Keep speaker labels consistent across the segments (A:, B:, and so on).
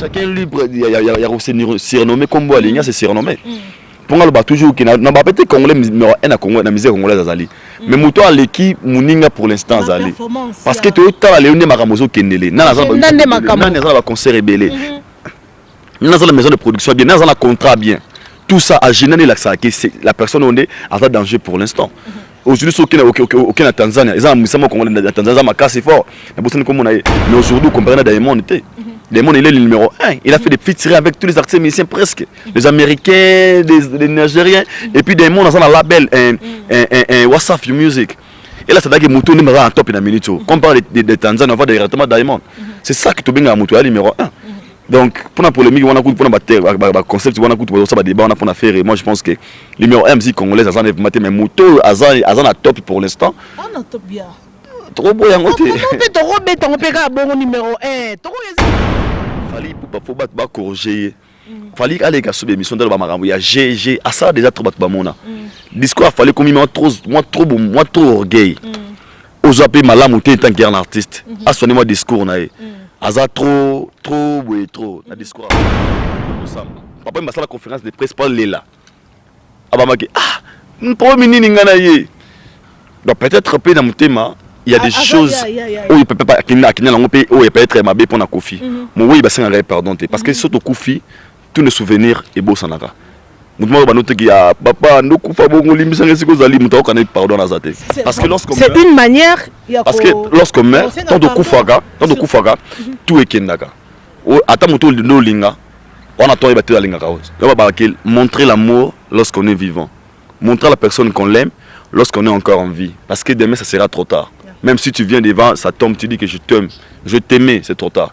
A: Chacun libre, il y a aussi surnommé comme moi, c'est surnommé. Pour moi, toujours qui n'a pas été congolais numéro 1 à Congo, la misère congolaise Azali. Mais moi, toi, l'équipe, Mouninga pour l'instant Azali. Parce que tu as Léoné Maramoso Kendele. N'a pas concert rebellé. N'a pas la maison de production bien, n'a pas le contrat bien. Tout ça a généré la personne on est en danger pour l'instant. Aujourd'hui, aucun Tanzanie. Ils ont Tanzanie, c'est fort. Mais aujourd'hui, comparé à Diamond, Diamond il est le numéro 1. Il a fait des feats avec tous les artistes musiciens presque. Les Américains, les Nigériens. Et puis Diamond a un label, un WhatsApp Music. Et là, c'est là que Moutou est en top in a minute. Quand on parle de Tanzanie, on va directement Diamond. C'est ça que tu as Moutou est numéro 1. Donc, pour la polémique, on a un concept, on a un débat, on a fait. Moi, je pense que le numéro 1 musique congolaise, mais Moutou, Azan a top pour l'instant.
B: On a top bien.
A: Trop beau, il y a un côté.
B: Numéro 1.
A: Fallait faut pas corriger. Fallait aller à cette émission de la il y a GG, à ça déjà trop battre. Discours, fallait comme moi trop orgueil. Aux appels malam ou t'es un artiste. À sonner moi discours naïe. Aza trop na discours. Papa m'a fait la conférence de presse pas là. Abamaki pour minini ngana yé. Donc peut-être peu dans mon thème, il y a des choses où il peut pas où il peut être mabé pour na Kofi. Mais oui, bah c'est pardon parce que surtout Kofi, tous les souvenirs et beau sanaka. Parce que lorsqu'on
B: c'est une manière
A: parce que lorsqu'on meurt tant de Koufaga tout est kendaga ata moto no linga on a toi battu la linga montrer l'amour lorsqu'on est vivant, montrer à la personne qu'on l'aime lorsqu'on est encore en vie, parce que demain ça sera trop tard. Même si tu viens devant ça tombe, tu dis que je t'aime, je t'aimais, c'est trop tard.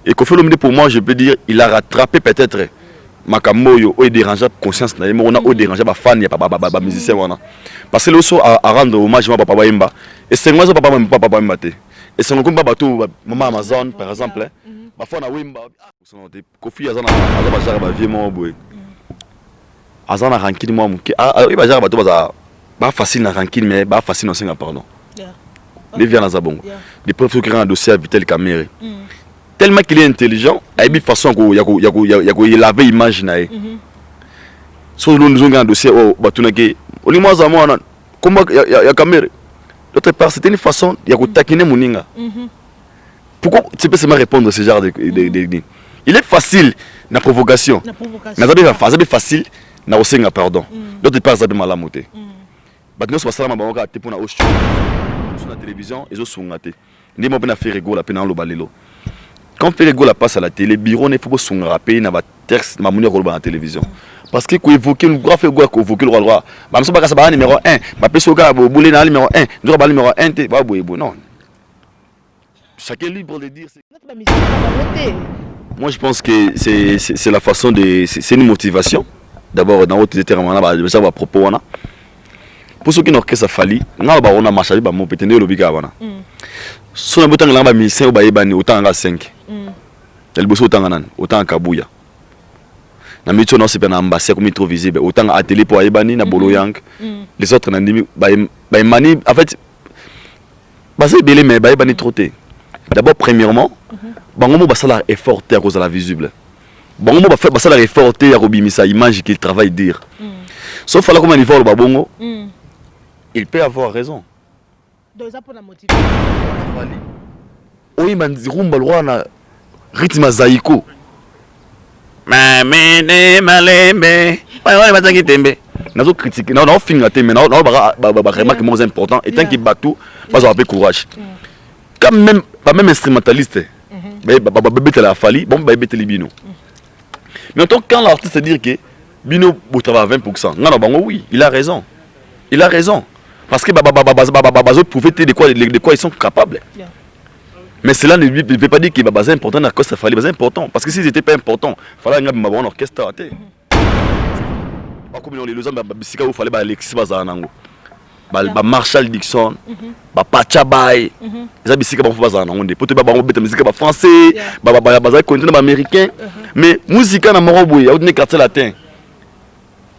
A: Et Kofi Olomide pour moi je peux dire il a rattrapé peut-être Makamoyo ou déranger conscience na on a ou déranger ba fan ya ba musicien wana parce que le so à rendre hommage à papa Wemba et c'est moi papa Wemba té et c'est comme bateau maman Amazon par exemple ba fa na Wemba Kofi azana ba jara ba vieux mo boy azana rankini mo muke oui ba jara bateau ba facile na rankini mais ba facile non c'est pardon les vient na zabongo des preuves qui rend dossier à Vitel Kamere. Tellement qu'il est intelligent, il y a une façon qu'il laver l'image. Si nous avons un dossier, d'autre part, c'était une façon de taquiner Mouninga. Pourquoi tu peux seulement répondre à ce genre de... Il est facile, la provocation. Mais c'est facile, na osenga pardon. D'autre part, ça de malamoté. Nous sommes salama bango te pona ocho. Sur la télévision, ils ont songate. Ni mo bena faire rigolo pena lo balelo. Quand Ferrego la passe à la télé, bureau ne faut pas son rapper na ba texte ma monnaie à la télévision. Parce que évoquer le droit fait quoi évoquer le roi. Ba so ba ka numéro 1, ba peso ka bo boulé na numéro 1, droit ba numéro 1 te ba boyebo non. Chacun est libre de dire Moi je pense que c'est la façon de c'est une motivation. D'abord dans votre déterminant ba déjà à propos wana. Pour ceux qui n'ont que ça falli, nga ba on a marché ba mo petene lo biga wana. Si on a autant de musiciens, autant de 5. Il y a autant de Kabuya. Na mitso na sepe na ambassade comme trop visible, autant d'ateliers pour Aibani na Bolo Yang. Les autres na ndimi ba mani en fait basé belé mais ba Aibani trotté. D'abord premièrement, bango mo basala effort à cause de la visible. Bango mo ba faire basala effort à kobimisa image qu'il travaille dire. Sauf là comme un niveau le babongo, il peut avoir raison.
B: Donc ça pour la motivation.
A: Oui, mais rumba lwana rythme zaiko. Mamene malembe. Ouais, bataki tembe. Nazo critiquer. Non, finga tembe. Non, remarque moins important. Et tant qu'il bat tout, pas avoir courage. Quand même, pas même instrumentaliste. Bébé la fali, bon bébé libino. Mais quand l'artiste dit que Bino travaille à 20%, non, oui, il a raison. Il a raison. Parce que Babazo pouvait de quoi ils sont capables. Mais cela ne veut pas dire que Babazo est important dans la cause, il fallait être important. Parce que s'ils n'étaient pas importants, il fallait avoir un orchestre. Comme les gens il fallait Alexis Bazanango, Marshall Dixon, Pacha Bay, les Abissika Bazanango, pour te battre musique français, Babazo américain. Mais musique na Moroboy, il y a une quartier latin.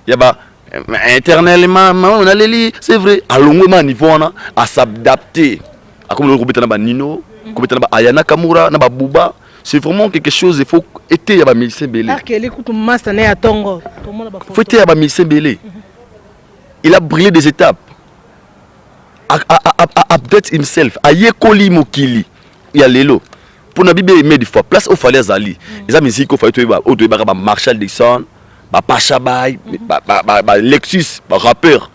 A: Il y a éternellement, on a les c'est vrai. À long niveau, à s'adapter. À comme le groupe de Nino, le groupe de Ayana Kamura, Bouba, c'est vraiment quelque chose, il faut aider à musicien belé. Il faut aider à musicien belé. Il a brillé des étapes. Update himself. A yekoli mokili. Il y a l'élo. Pour nous bibe aimer des fois place au fallait zali. Les amis musique au fallait au de Marshall Dixon, Pacha Bay, Lexus, rappeur.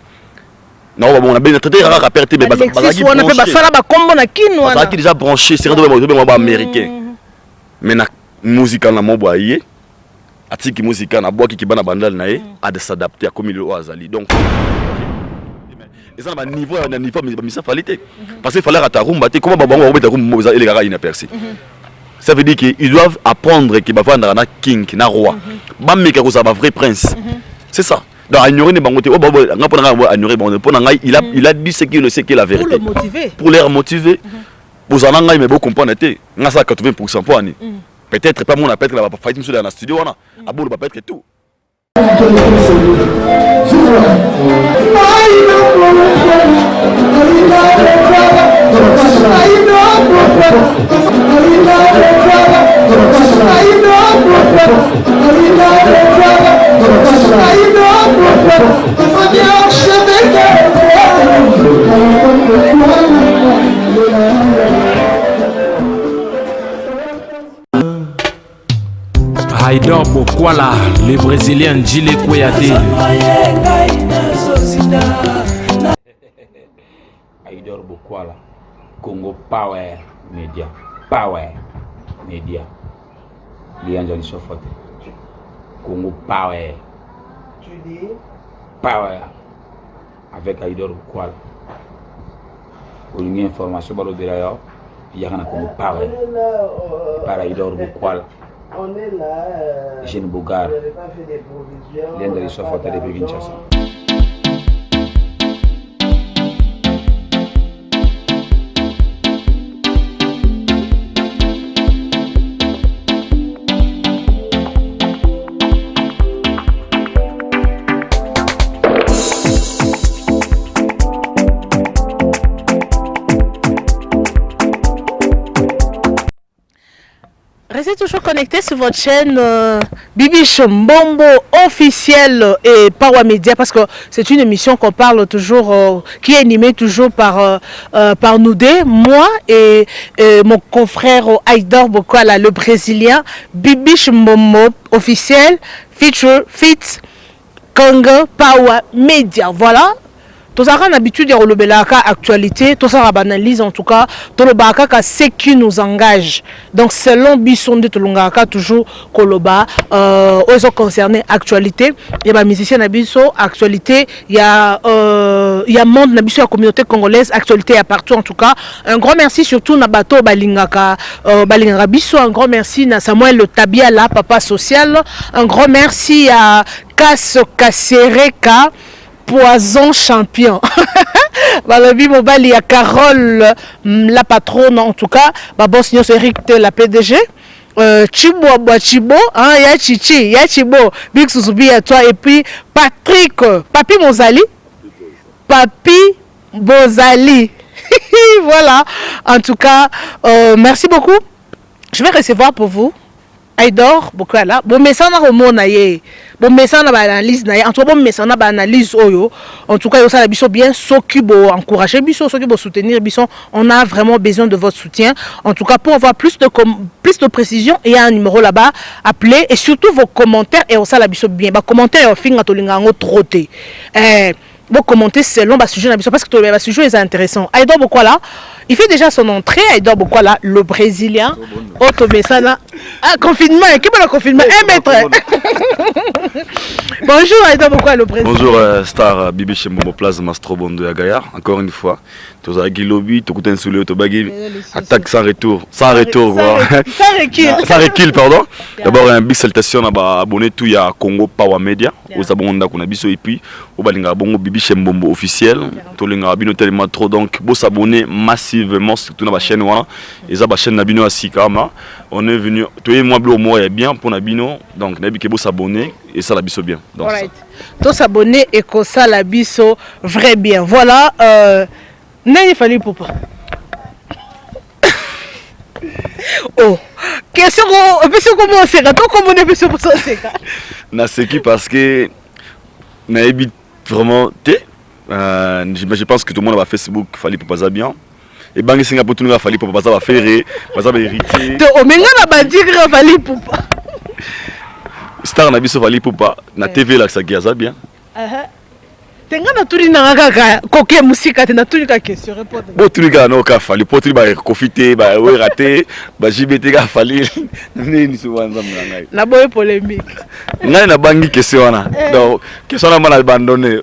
A: Non, on a bien traité rare rappeur mais
B: Lexus on a fait ça là combo na kino
A: ça qui déjà branché, c'est de américain. Mais na musique na mo boyer. Atiki musique na bois qui bana bandal na a de s'adapter à comme il est azali. Donc et ça na niveau mais ça fallait parce qu'il fallait ratarumba comment babango ba rumba les gars inaperçu. Ça veut dire qu'ils doivent apprendre qu'ils va vendre na king na roi. Ba meka ko ça va vrai prince. C'est ça. Donc ignorer les bangote il a dit ce qu'il sait qui est la vérité. Pour les motiver. Pour en mais beaucoup comprendre était. Na ça 80% pour ani. Peut-être pas mon appel que la va faire dans la studio on a. Abo va pas être tout.
C: Aïdor Bokwala, le Brésilien Gilles Kouyaté. Aïdor Bokwala, Congo Power Media. Power Media. Lianjali Sofote. Congo Power.
D: Tu dis
C: Power. Avec Aïdor Bokwala. Pour une information, il y a un Congo Power. Par Aïdor Bokwala.
D: on est là.
C: Jeune Bougar.
D: On n'avait pas fait des provisions.
C: L'un de Sofote depuis Kinshasa.
B: Restez toujours connectés sur votre chaîne Bibi Mbombo officielle et Power Media parce que c'est une émission qu'on parle toujours, qui est animée toujours par nous deux, moi et mon confrère Aïdor Bokwala, le Brésilien, Bibi Mbombo officiel, feature, fit, Congo Power Media. Voilà. Tous avons l'habitude de regarder l'actualité, tous avons analyse en tout cas, tous les baka ce qui nous engage. Donc selon Bisson de Tolongaka toujours koloba aux concernés actualité, il y a des musiciens nabiso actualité, il y a monde nabiso la communauté congolaise actualité à partout en tout cas. Un grand merci surtout na bato balingaka balingaka biso, un grand merci na Samuel Le Tabia là papa social, un grand merci à Kasso Kasereka Poison champion. Balobi mobile ya Carole la patronne en tout cas, ba boss nyos Eric la PDG. Chibo Chibo, hein, ya Chichi, ya Chibo, Big Suzubi à toi et puis Patrick, Papi Mozali. Papi Bozali. Voilà. En tout cas, merci beaucoup. Je vais recevoir pour vous Aïdor Bokwala. Bon message na romona ye. Bon message na analyse na ye. En tout cas bon message na analyse oyo. En tout cas yo ça biso bien sokibo encourager biso sokibo soutenir biso. On a vraiment besoin de votre soutien. En tout cas pour avoir plus de précision, il y a un numéro là-bas, appelez et surtout vos commentaires et ça la biso bien. Ba commentaire au fin to linga ngo troté. Bon commenter selon ba sujet na biso parce que le sujet est intéressant. Aïdor Bokwala, il fait déjà son entrée. Aïdor Bokwala, le Brésilien. Auto Bessana. Ah, confinement. Qui va le confinement? Un mètre. Bonjour Aïdor Bokwala, le Brésilien.
A: Bonjour star Bibi Mbombo Place Mastro Bondo à Gaillard. Encore une fois. Tous à Guilobi, tout un soulé, tout bagui. Attaque sans retour. Sans retour.
B: Sans recul.
A: Sans recul, pardon. D'abord, un big salutation à abonné tout ya Congo Power Media. Aux abonnés qu'on a biso et puis au Balinga Bongo Bibi Mbombo officiel. Tout le monde tellement trop donc beau s'abonner massivement surtout dans la chaîne voilà. Et ça la chaîne Nabino Asikama. On est venu toi et moi bleu moi est bien pour Nabino donc Nabi que beau s'abonner et ça la biso bien. Donc
B: tous s'abonner et que ça la biso vrai bien. Voilà Nani fallait pour pas. Oh, question comment on sait, comment on est question pour ça
A: Na seki parce que na ebi vraiment je pense que tout le monde va Facebook fallait pour pas bien. Et bangi singa pour tout le monde fallait pour pas faire, pas hériter.
B: To menga na bandigra fallait pour pas.
A: Star na biso fallait pour pas na TV là ça gaza bien.
B: Tenga na tuli na kaka koke musika te na tuli ka question répondre.
A: Bon tuli ka no ka fallait pour tuli ba profiter ba we rater ba JBT ka fallait ni souvent nzambe ngai.
B: Na boye polémique.
A: Ngai na bangi question wana. Donc question na mal abandonné.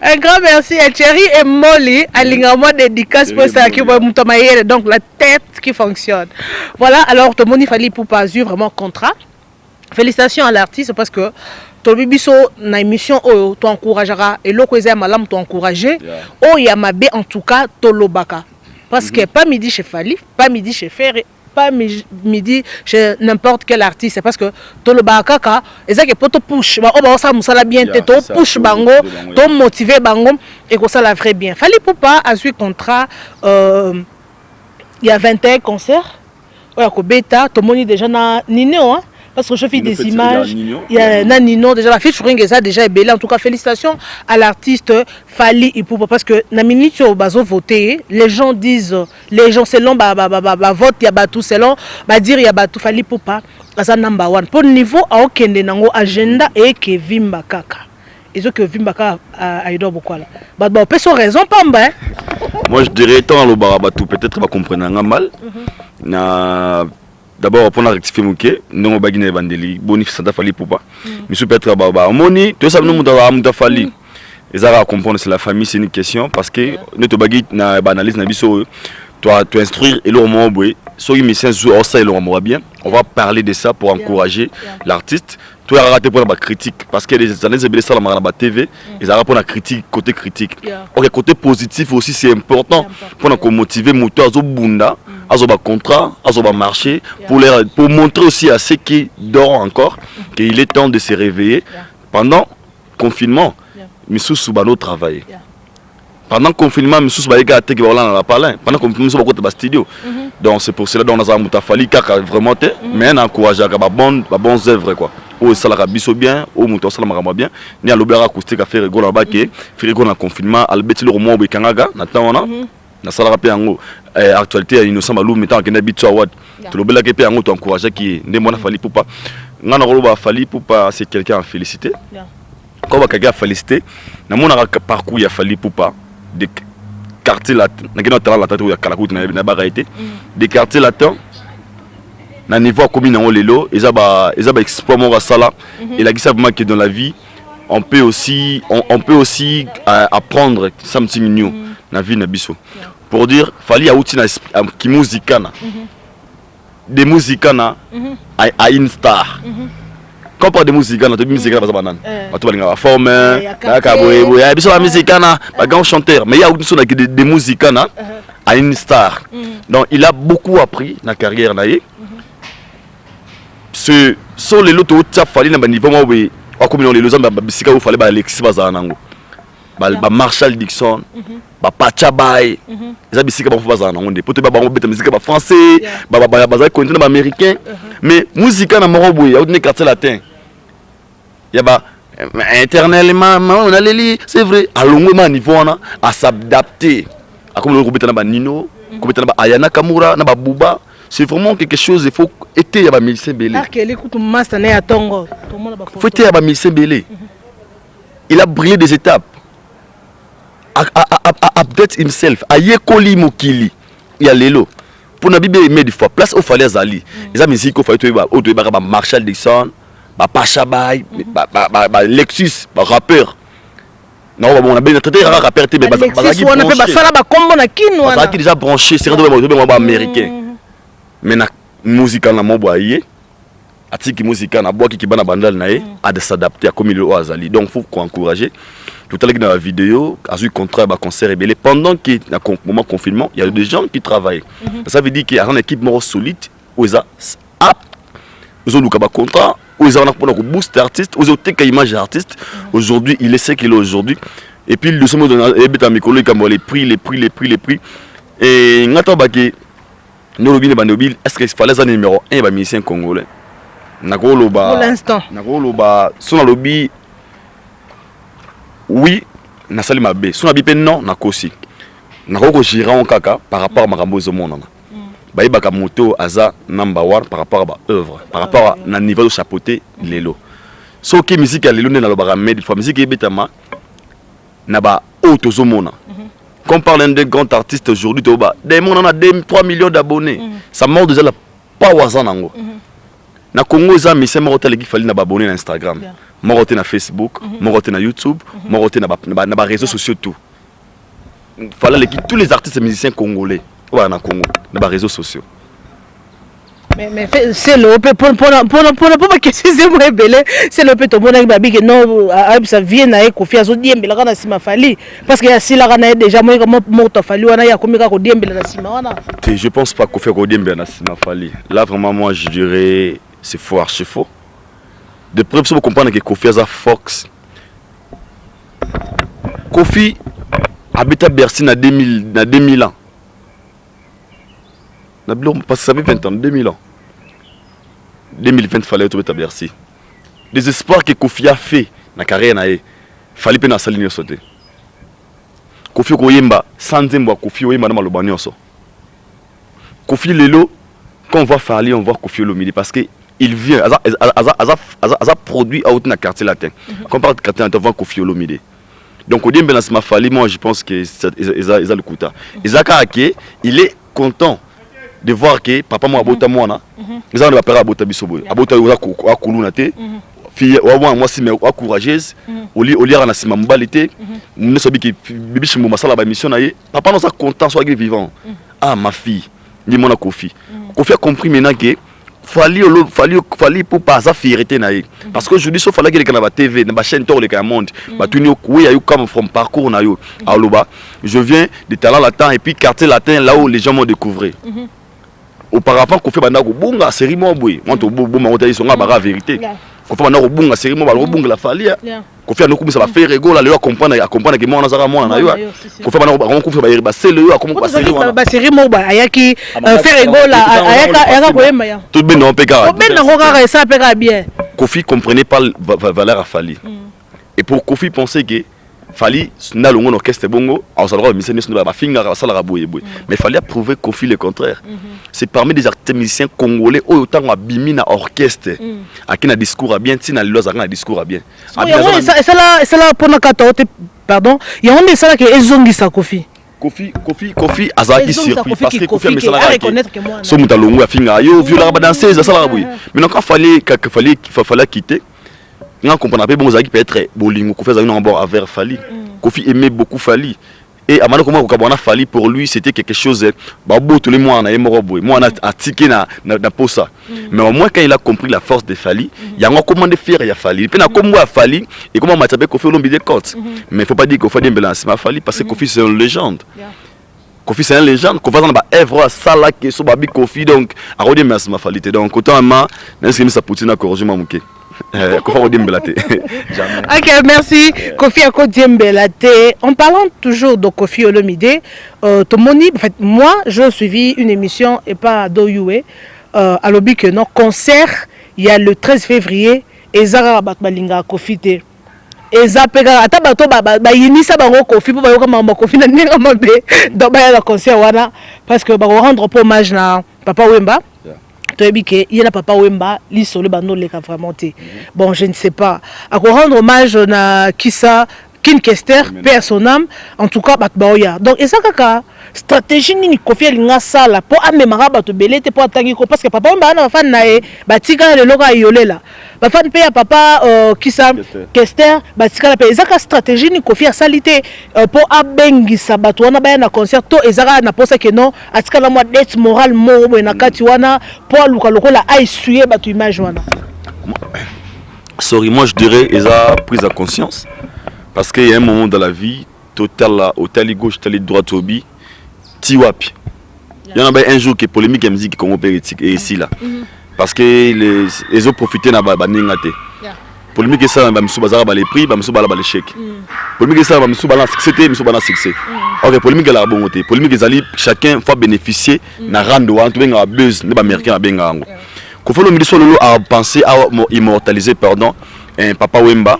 B: Un grand merci à Thierry et Molly à l'ingrédient dédicace pour ça qui va monter donc la tête qui fonctionne. Voilà, alors tout le monde il fallait pour pas vraiment contrat. Félicitations à l'artiste parce que ton bibiso na émission oh t'encouragera et l'autre est malam t'encourager. Oh yamabe en tout cas tolobaka parce que pas midi chez Fali, pas midi chez Ferré. Pas midi chez n'importe quel artiste parce que tout le bakaka et ça que pour te push bah on ça musala bien te push bango to motiver bango et que ça la vrai bien fallait pour pas à ce contrat il y a 21 concerts ouais ko bêta to moni déjà na nino hein parce que je fais des images il y a Nino déjà la featuring ça déjà est belle en tout cas félicitations à l'artiste Fally Ipupa parce que na minute au bazo voter les gens disent les gens selon vote il y a batou selon dire il y a batou Fally Ipupa ça number 1 pour niveau à okende nango agenda et que vimba kaka ils ont que vimba kaka aido bokwala ba peso raison pamba
A: moi je dirais tant le barabatou peut-être va comprendre mal na d'abord pour rectifier moké non bagine bandeli bonif santa Fally Ipupa mais peut-être baba moni tout ça nous muta Fally et ça va comprendre c'est la famille c'est une question parce que notre bagi na analyse na biso toi instruire et le moment boy so il mission zo ça il le bien on va parler de ça pour encourager l'artiste toi raté pour la critique parce que les analyses de ça la TV ils ont pour la critique côté critique OK côté positif aussi c'est important pour nous motiver moteur zo bunda azoba contrat azoba marché pour montrer aussi à ceux qui dorment encore qu'il est temps de se réveiller pendant confinement misusu bano travailler pendant confinement misusu ba ega te ki ba na parler pendant confinement misusu ba ko ba studio donc c'est pour cela donc on a muta Fally kaka vraiment te mais on encourage à ba bonnes œuvres quoi au salaka biso bien au muto salama bien ni a l'obéra acoustique à faire rigolo là-bas que faire rigolo en confinement albeti le romo be kangaga na tawona na salaka pe yango actualité innocent malou mettant que na bitu award to lobela ke pe yango to encourager qui ndemo na Fally Ipupa ngana ko ba Fally Ipupa c'est quelqu'un à féliciter quand on va féliciter na mon parcours ya Fally Ipupa des quartiers latins na gina tala la tatu ya kalakuti na baraité des quartiers latins na niveau commune en lelo ils ba exploit mon sala et la gisa vraiment que dans la vie on peut aussi apprendre something new na vie na biso pour dire Fally a outi na ki musicana des musicana à une star quand on parle de musique, on a des musiques qui sont bananes. On a des formes, il y a des musiques, des chanteurs, mais il y a aussi des musiques à une star. Donc il a beaucoup appris dans la carrière. Ce sont les autres qui ont fallu dans le niveau où comme les gens qui ont fallu Alexis Bazanango, Marshall Dixon, Pacha Bay, les musiques qui ont fallu Bazanango, peut-être des musiques français, des américains. Mais musique na Morobo, il y a des quartiers latins. Il y a éternellement, on a les c'est vrai, à long niveau à s'adapter. À comme le groupe na Nino, comme na Ayana Kamura, na Bouba, c'est vraiment quelque chose il faut été ya ba musicien belé. Faut été ya ba musicien belé. Il a brillé des étapes. Update himself, ayekoli mokili. Il y a lelo. Pour na bibe aimer des fois place au fallait Zali les musique au fallait ba Marshall Dixon ba Pacha Bay ba Lexus ba rappeur non on a bien traité rappeur te ba on a pas sala ba combo na kinwa ça qui déjà branché c'est ba américain mais na musique na mobo aye atiki musique na bois qui bana bandal na a de s'adapter à comme il est Zali donc faut encourager tout à l'heure dans la vidéo, à ce contrat, concert ébélé. Pendant qu'il y a un moment de confinement, il y a des gens qui travaillent. Ça veut dire qu'il y a une équipe solide où ils ont un contrat, où ils ont un boost d'artistes, où ils ont une image d'artiste. Aujourd'hui, il est ce qu'il est aujourd'hui. Et puis, le sommet de les prix. Et ngata baki nolobi ne bandobi est-ce que fallait ça numéro 1 ba musicien congolais. Nakoloba.
B: Pour l'instant.
A: Nakoloba sona lobi oui, na sali mabe. Sona bi pe non nakosi. Nakoko gira on kaka par rapport à makambo zo monana. Ba baka moto aza number 1 par rapport à ba œuvre, par rapport à na niveau de chapeauté lelo. So ki musique ya lelo na lobaka med, fois musique ebetama na ba auto zo mona. Quand on parle d'un grand artiste aujourd'hui, des gens ont 3 millions d'abonnés. Ça mort déjà la pas wazanango. Na Congo za mais c'est mort qui fallait na abonner na Instagram, mort na Facebook, mort na YouTube, mort na réseaux sociaux tout. Fallait tous les artistes et musiciens congolais na Congo na réseaux sociaux.
B: Mais c'est le pour que c'est moi belé c'est le peu ton bon babi que non ça vient na Kofi azo diembela kana sima fali parce que ya sila kana déjà moi comme moto fali wana ya komika ko diembela na sima wana.
A: Je pense pas Kofi ko diembela na sima fali. Là vraiment moi je dirais c'est faux archi faux. De preuve vous comprendre que Kofi a Fox. Kofi habite à Bercy na 2000 ans. Parce que ça fait 20 ans, 2000 ans. 2020, il fallait être à Bercy. Des espoirs que Kofi a fait dans la carrière, il fallait pas s'aligner sur sauter. Kofi Koyemba, sans dire Kofi Koyemba dans le bagnoso. Kofi Lelo, quand on voit Fali, on voit Kofi Olomide parce qu'il vient, il a produit à haute quartier latin. Quand on parle de quartier latin, on voit Kofi Olomide. Donc, au début, moi je pense que ça le coup. Isaac Ake, il est content de voir que papa moi abota moi ils ont pas abota bisobo abota wa kuluna te fille moi si mais courageuse oli na sima mbalité ne sobi ki bibishi mo masala ba mission na ye papa nous a content soit vivant ah ma fille ni mon Kofi a compris maintenant que fallait pour pas sa fierté na ye parce que aujourd'hui sauf fallait que na TV na chaîne tor le monde ba tuni oui ya eu comme from parcours na yo aloba je viens de talent latin et puis quartier latin là où les gens m'ont découvert. Auparavant, Kofi a bunga série moi boy. Moi to boma on t'a dit son la vérité. Kofi a bunga série moi bunga la falia. Kofi a nous ça va faire rigolo là comprendre que moi on a moi na yo. Kofi a Kofi ba c'est le comment ba série moi.
B: Ba série moi ba ayaki faire rigolo ayaka koyema ya.
A: Tout bien non peka.
B: Ben na ko ça peka bien.
A: Kofi comprenait pas valeur à Fali. Et pour Kofi penser que Fali na longo orchestre bongo on s'adresse mission ne ba finga ça la boye mais fallait prouver Kofi le contraire. C'est parmi des artistes musiciens congolais autant abimi na orchestre aki na discours à bien tina loza na discours à bien.
B: Ça là pour na katote pardon il y a on ça que ezongisa Kofi
A: azaki surpris parce que Kofi mais ça la reconnaître que moi so mutalongo ya finga yo viola ba danseuse ça la boye mais donc fallait quitter. On comprend pas bon Zaki peut être bolingo Kofi a un bord vers Fali. Kofi aimait beaucoup Fali et à comment Kokabona Fali pour lui c'était quelque chose babo tous les mois on a moroboy moi on a tiqué na posa mais au moins quand il a compris la force de Fali il y a encore comment de faire il y a Fali puis na comme moi Fali et comment Mathieu Kofi Olomide des côtes mais il faut pas dire qu'il faut dire balance ma Fali parce que Kofi c'est une légende. Kofi c'est une légende Kofi dans ba œuvre ça là que so babi Kofi donc a redire merci ma Fali donc autant ma même si ça poutine à corriger ma mouké.
B: Ok, merci. Kofi a Diembelate. En parlant toujours de Kofi Olomide, en fait, moi, j'ai suivi une émission et pas d'Oyoué à l'objet que non concert. Il y a le 13 février et Zara Batmalinga Kofi te. Et Zapega atabato ba yinisa bango Kofi pour ba mama Kofi na ninga mabe donc ba la concert wana parce que ba rendre hommage na Papa Wemba. Il y a Papa Wemba, l'isole bando le vraiment. Bon, je ne sais pas. À quoi rendre hommage à Kissa, Kin Kester, père son âme, en tout cas, Batbaoya. Donc, et ça, kaka, stratégie ni Kofi Linga sala pour amemara bato belete pour attaquer parce que Papa Wemba na fan nae, batika le loga yolé là. Ba fan paye à Papa Kissa, Kester, batika la paye. Zaka stratégie ni Kofi a salité pour abengi sabato wana ba na concert to ezaka na posa que non, atika la moi dette morale mo na kati wana pour luka lokola aisuye bato image wana.
A: Sorry, moi je dirais ils a pris à conscience parce qu'il y a un moment dans la vie total là, au tali gauche, tali droite au bi, tiwapi. Il y en a un jour qui est polémique et musique comme opératique et ici là. Parce que les ont profité na baningate. polémique et ça, Bamsou Bazara les prix, Bamsou Bala les chèques. Polémique et ça, Bamsou Bala succès, Bamsou Bala succès. Ok, polémique la bonne côté. Polémique et Zali, chacun va bénéficier na rando, en tout cas, buzz, n'est pas américain à Bengango. Kofi Olomide Sololo a pensé à immortaliser, pardon, un Papa Wemba,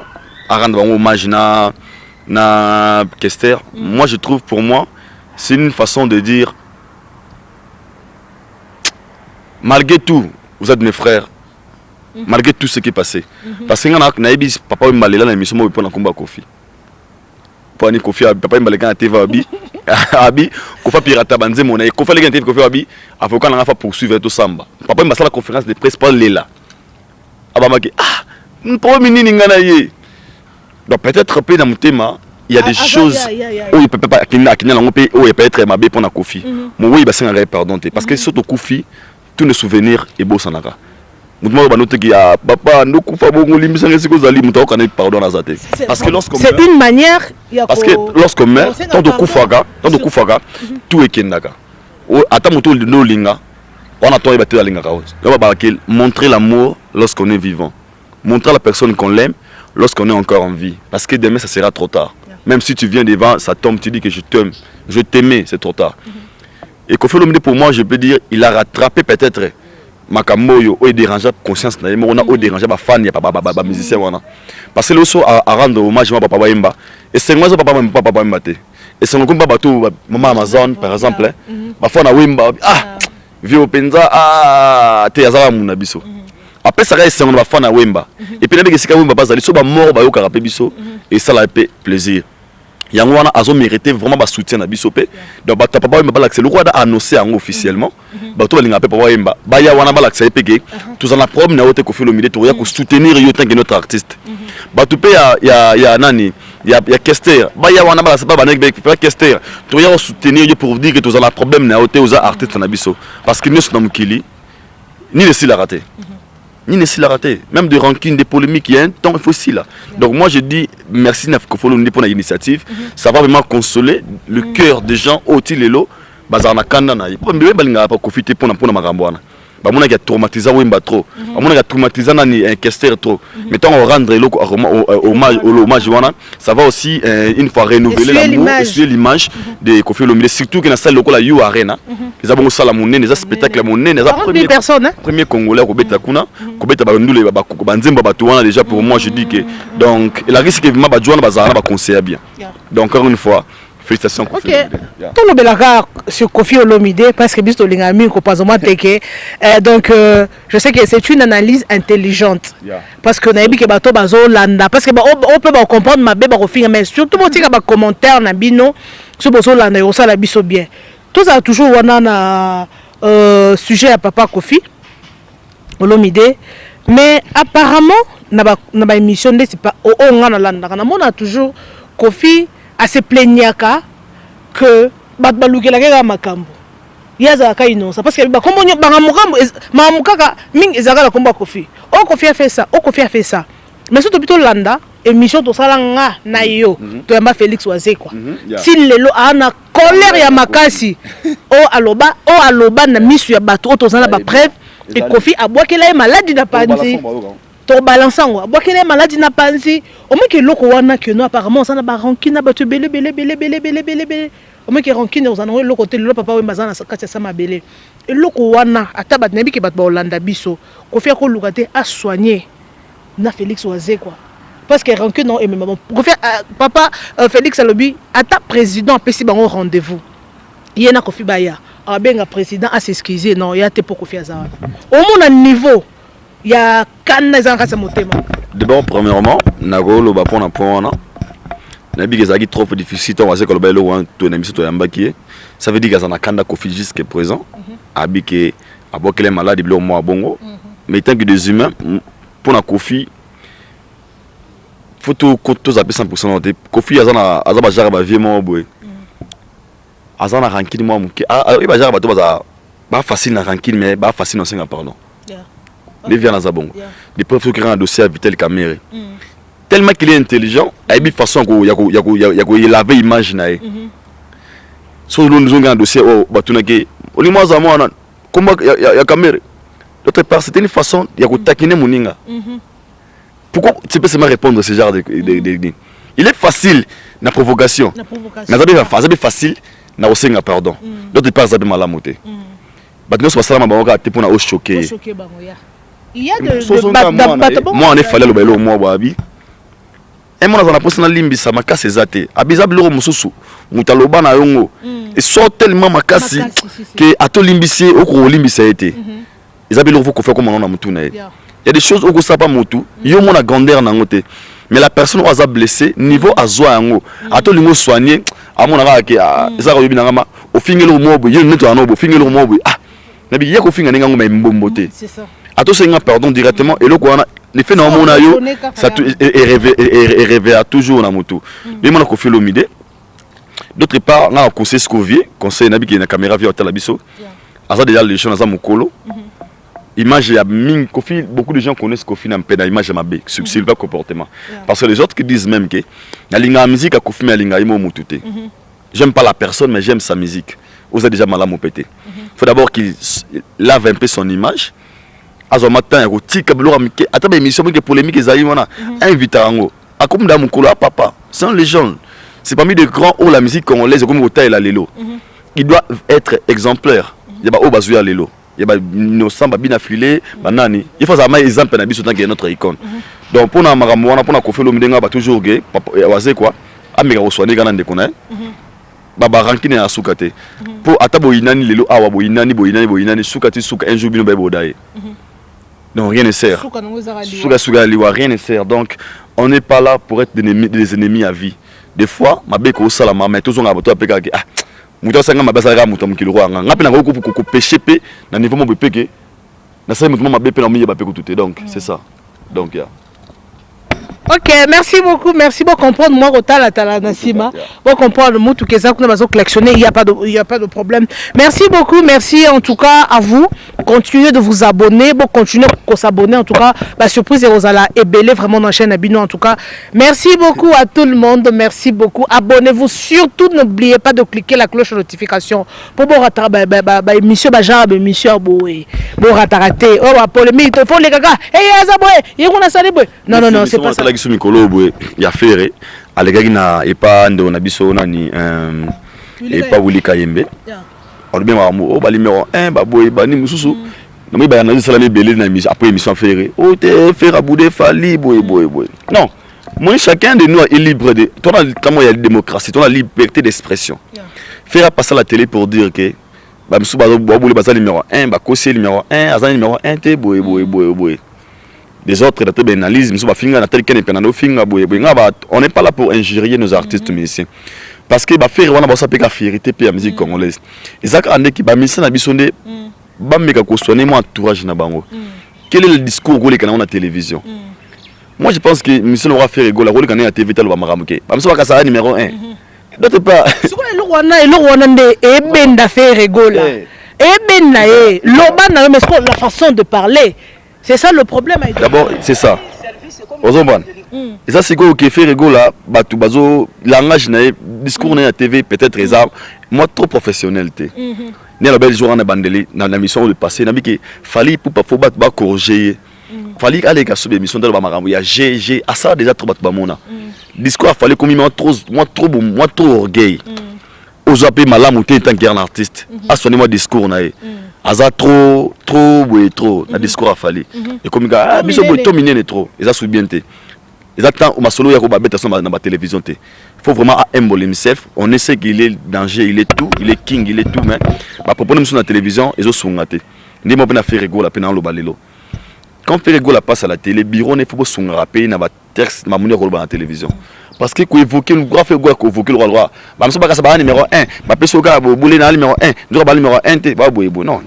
A: à rendre un hommage na Kester. Moi, je trouve, pour moi, c'est une façon de dire, malgré tout, vous êtes mes frères. Malgré tout ce qui est passé. Parce que Naïbis, Papa Wemba, là, l'émission, moi, je combat Kofi. Pour aller Kofi, Papa Wemba, le gars, TV Abi, Abi, Kofi Pirata Banze, mon aïe, Kofi, le gars, Kofi Abi, avocat, n'a pas poursuivre tout Samba. Papa Wemba, la conférence de presse, pas là. Abamaki, pour mini n'inganaye. Donc peut-être peu dans mon thème, il y a des choses où il peut pas où il peut être mabé pour na Kofi. Moi oui, bah c'est un pardon parce que surtout Kofi, tous les souvenirs et beau sanaka. Mouvement ba note qui a papa no kufa bongo limisa ngesi ko zali muta okana pardon na zate. Parce que lorsqu'on
B: c'est une manière
A: parce que lorsqu'on meurt, tant de kufaga, tout est kendaka. Ata muto no linga, on attend il battre la linga kaos. On va montrer l'amour lorsqu'on est vivant. Montrer à la personne qu'on l'aime lorsqu'on est encore en vie. Parce que demain, ça sera trop tard. Même si tu viens devant, ça tombe, tu dis que je t'aime, je t'aimais, c'est trop tard. Et Kofi Olomide, pour moi, je peux dire, il a rattrapé peut-être Makamoyo, ou il dérangeait la conscience, on a dérangé les fans, il y a pas musicien. Parce que le soir, à rendre hommage à Papa Wemba, et c'est moi, Papa Wemba. Et c'est comme bateau, Maman Amazon, par exemple, parfois on a Wemba, vieux Penza, Théazara Mounabiso. Après ça reste un fan à Wemba et puis les Wemba pas aller sur mort ba yo karape biso et ça la fait plaisir. Yango wana azo mérité vraiment ba soutien na biso pe. Donc ba papa Wemba l'accès le roi a annoncé officiellement ba to balinga pe papa Wemba ba ya wana ba l'accès pe tous en la problème na wote Kofi Olomide to ya ko soutenir yo tant que notre artiste. Ba to pe ya nani ya Kester ba ya wana ba la pas banek be Kester to ya soutenir yo pour dire que tous en la problème na wote aux artistes na biso parce que nous sommes mukili ni le s'il a raté. Ni ne s'il a raté. Même de rancune, des polémiques, il y a un temps, il faut aussi là. Donc moi je dis merci Kofi Olomide pour l'initiative. Ça va vraiment consoler le cœur des gens au Tilelo. Bazarna Kandana. Il n'y a pas profiter pour Marambouana. Il y a traumatisé Wemba trop. Il y a traumatisé un Kester trop. Mettons on rendre l'hommage, ça va aussi une fois renouveler l'amour, essuyer l'image de Kofi Olomide. Surtout qu'il y a une salle locale à You Arena. Ils ont salle à Moné, des spectacles à Moné, des premier Congolais au Betakuna, Kobeta Bandoule, Banzemba Batouana déjà pour moi je dis que donc il a risque que vraiment Badjouana Bazara va conseiller bien. Donc encore une fois. Félicitations Kofi Olomide.
B: Tout le belaka sur Kofi Olomide parce que bisto lingami ko pazoma teke. Donc je sais que c'est une analyse intelligente. Parce que naïbi ke bato bazo landa parce que on peut pas comprendre ma bébé ko mais surtout mon tika ba commentaire na bino sur bozo landa yo sala biso bien. Tout ça toujours wana na sujet à papa Kofi Olomide mais apparemment na ba émission de c'est pas on a landa na mona toujours Kofi à se plaignaka que batbalukela ka makambo yaza ka innocent parce que ba komonyo banga mukambo mamukaka mingi ezaka komba Kofi o Kofi a fait ça o Kofi a fait ça mais surtout plutôt landa émission to salanga na yo to yamba Félix Oise quoi si lelo ana colère ya makasi o aloba na misu ya bato to zana ba preuve et Kofi abwakela maladie na panzi to balançango abwakela maladie na panzi au moins que loko wana que no apparemment ça na ba rancune na bato belé au moins que rancune aux anons loko te le papa Wemba za na kati sa mabele et loko wana ata bat nebi ke bat ba Hollanda biso Kofi ko lukate a soigner na Félix Oise quoi parce que rancune non et même Kofi papa Félix alobi ata président pesi bango rendez-vous yena Kofi baya abenga président à s'excuser non ya te pour Kofi azawa au moins niveau il y a canne za kasa motema.
A: D'abord premièrement nagolo ba pona pona na bigezaki trop difficile on va dire que le belo wan to na miso to yamba qui ça veut dire que ça na kanda Kofi jusqu'à présent abike abokele malade blo mo bongo mais tant que des humains pour na Kofi faut tout zapper 100% de Kofi azana jara vie mo boy azana rancune mo muke il ba jara bato ba facile na rancune mais ba facile non c'est pardon les viens dans Zabongo. Des preuves qui rendent un dossier à Vitel Kamere. Tellement qu'il est intelligent, il y a une façon qu'il avait l'image. Si nous avons un dossier, au limon Zamouana, comment il y a Kamere. D'autre part, c'était une façon de taquiner Mouninga. pourquoi tu peux seulement répondre à ce genre de il est facile na provocation mais ça facile na osenga pardon d'autres part ça be malamoté batno so salama bango te pona o choquer
B: il y a de
A: moi en effet le belo moi babi et moi na posa na limbisa makasi ezate abiza biloko mususu mutaloba na yongo et sort tellement makasi que ato limbisi oko limbisa été ils avaient l'ouvre qu'on fait comme on a mutuna il y a des choses où ça pas mutu yo mona grandeur na ngote mais la personne oza blessé niveau azwa yango ato lingo soigner amona ka ke ça ko yibina ngama o fingelo mobo yo neto anobo fingelo mobo na bi yeko finga ninga ngoma mbombote
B: c'est ça
A: ato senga pardon directement et loko wana les fait na mona yo ça réveille toujours na mutu mais mona ko fait l'omide d'autre part na conseil scovier conseil na bi ki na caméra via hôtel biso asa déjà les gens na mukolo image ya ming Kofi, beaucoup de gens connaissent Kofi na mpena image ma be sur le comportement parce que les autres qui disent même que na linga musique a Kofi na linga imo mutute j'aime pas la personne mais j'aime sa musique vous avez déjà mal à pété faut d'abord qu'il lave un peu son image azo matin ya kotika biloko mike ata ba émission que polémique ezali wana invita ngo akomda mukolo papa c'est une légende c'est parmi des grands où la musique congolaise comme Ota la lelo il doit être exemplaire il ba o bazuya lelo il y a nos samba bien affilé banani il faut ça mais exemple na biso tant que notre icône donc pour na makambo wana pour na Kofi Olomide ba toujours gay waze quoi ameka ko soigner kana ndekona baba rankine na sukate pour atabo inani lelo awa boinani sukati suka un jour bino ba bodaye non rien ne sert suka liwa rien ne sert donc on n'est pas là pour être des ennemis à vie des fois mabeko osala mais toujours ngabato apeka ke muto sanga mabasa ga muto mukilo kwanga ngapi na ko pêcher pe na niveau mo bepeke na sai muto mabepe na miye bapeko tout donc c'est ça donc ya
B: ok, merci beaucoup comprendre moi Rotala Tala Nassima. Bon comprendre moi tout que ça qu'on va collectionner, il y a pas de problème. Merci beaucoup, merci en tout cas à vous. Continuez de vous abonner, bon continuez de s'abonner en tout cas. La surprise est Rosala et Belé vraiment dans la chaîne Abino en tout cas. Merci beaucoup à tout le monde, merci beaucoup. Abonnez-vous surtout, n'oubliez pas de cliquer la cloche de notification pour bon émission Bajar, émission bon rataraté. Oh polémique, il faut les gars. Hey Azabwe, yeko na salibwe. Non, c'est pas ça.
A: Sur mikolo boy ya faire alegaki na epa ndo na biso nani epa Wuli Kayembe on bien o ba numéro 1 ba boy ba ni mususu na mi ba na sala mi belé na émission après émission faire o te faire boudé fali boy non moi chacun de nous est libre de toi comment il y a la démocratie toi la liberté d'expression faire passer à la télé pour dire que ba musu ba boule ba numéro 1 ba conseiller numéro 1 azan numéro 1 te boy des autres analyses on n'est pas là pour injurier nos artistes musiciens parce que ba faire wana ba sa peka fierté pe la musique congolaise et ça quand qui ba musicien na bisonde ba meka ko soigner mon entourage na bango quel est le discours que les à la télévision moi je pense que musicien aura fait rigoler la kana à TV talo ba maramuke ba mso ka sa numéro 1 d'autre part
B: ce qu'on le rwanda nde e benda fait rigoler e benda e loba na mais la façon de parler. C'est ça le problème.
A: D'abord, c'est ça. Et ça, c'est quoi qui fait rigoler bazo langage, discours na TV, peut-être moi trop professionnel. Né la belle jour en bandeli dans la mission de passer, n'a que fallait pour pas faut battre corriger. Fallait aller à sur l'émission de Bamarambo, il y a GG, à ça déjà trop battre mona. Discours fallait comme moi trop orgueil. Aux appels malam ou t'es tant qu'un artiste. À sonner moi discours na aza trop na discours a fallu et comme gars biso boy tominer trop et ça sous bien té ils attendent au masolo ya ko ba beta na ba télévision té faut vraiment humble himself on essaie qu'il est danger il est tout il est king il est tout mais ba proposer sur la télévision ils ont songaté ndi mo na faire rigoler pena lo balelo quand faire rigoler passe à la télé bureau ne faut pas songaper na ba texte ma munir ko ba na télévision parce que ko évoquer le grand fait ko évoquer le roi ba mso ba ka ba numéro 1 ba peso ka bo boulé na numéro 1 ndo ba numéro 1 té ba boy non.